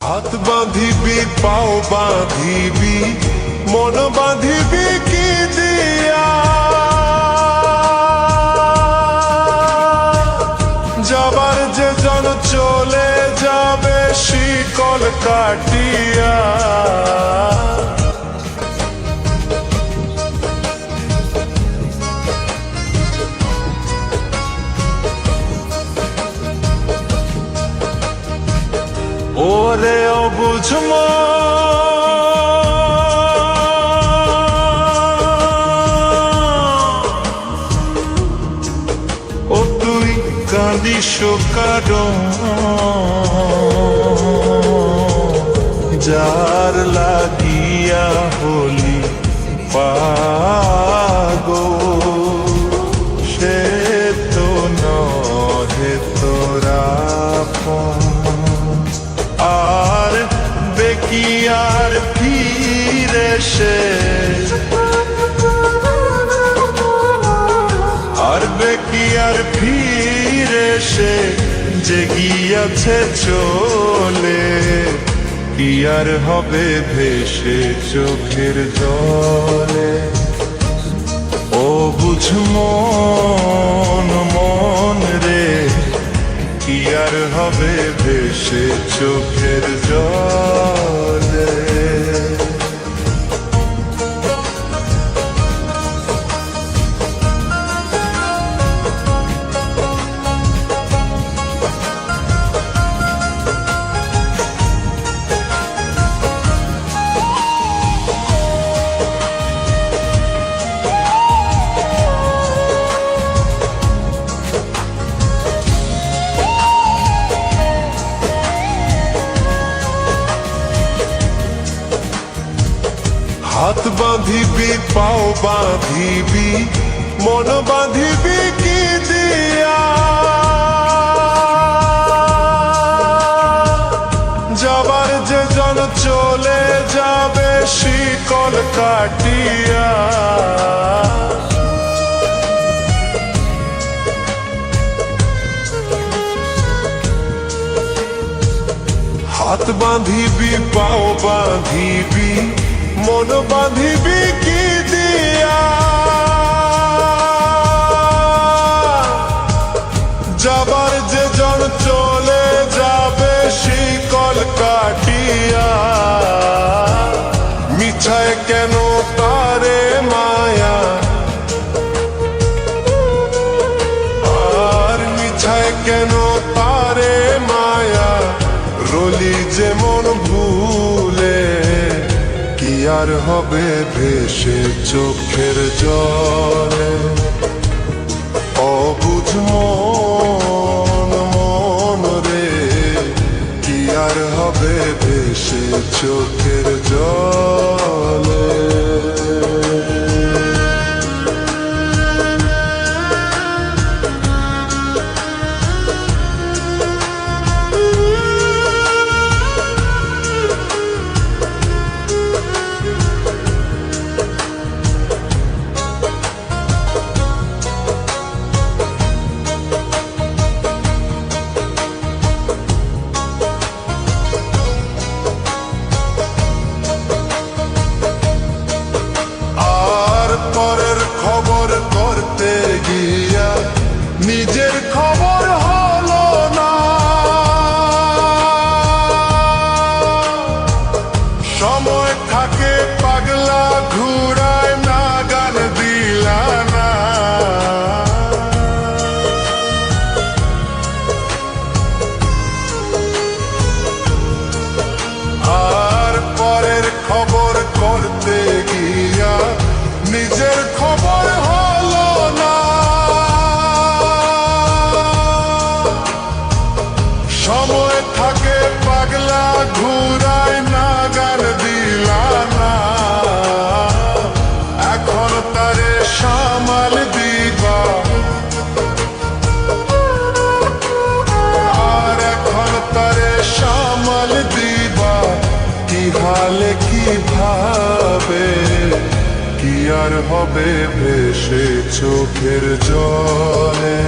হাত বাঁধিবি পাও বাঁধিবি মন বাঁধিবি কি দিয়া, যাবার যে জন চলে যাবে শিকল কাটিয়া। ওরে অবুঝ ও তুই কাঁদিস কারণ যার লাগিয়া হলি পাগল, সে তো নহে তোরা আর বেকি আর ফিরে সে, আর বেকি আর ফিরে সে যে গিয়াছে চলে, কি আর হবে ভেসে চোখের জলে। ও বুঝ মন মন রে, কি আর হবে ভেসে চোখের জলে। হাত বাঁধিবি পাও বাঁধিবি মন বাঁধিবি কি দিয়া, যাবার যে জন চলে যাবে শিকল কাটিয়া। হাত বাঁধিবি পাও বাঁধিবি মন বাঁধিবি কি দিয়া, যাবার যে জন চলে যাবে শিকল কাটিয়া। মিছায় কেন তারে মায়া, আর মিছায় কেন তারে মায়া, রলি যেমন ভুলে, কি আর হবে ভেসে চোখের জলে। অবুঝ মন মন রে, কি আর হবে ভেসে চোখের জলে। পরের খবর করতে গিয়া নিজের খবর হলো না, সময় থাকে পাগলা ঘুরায় না গান দিলা না। আর পরের খবর করতে গিয়া নিজের খবর হলো না, সময় থাকে পাগলা ঘুরায় না গান দিলা না। এখন তারে সামাল দিবা, আর এখন তারে সামাল দিবা, কি হালে কি ভাবে, কি আর হবে ভেসে চোখের জলে।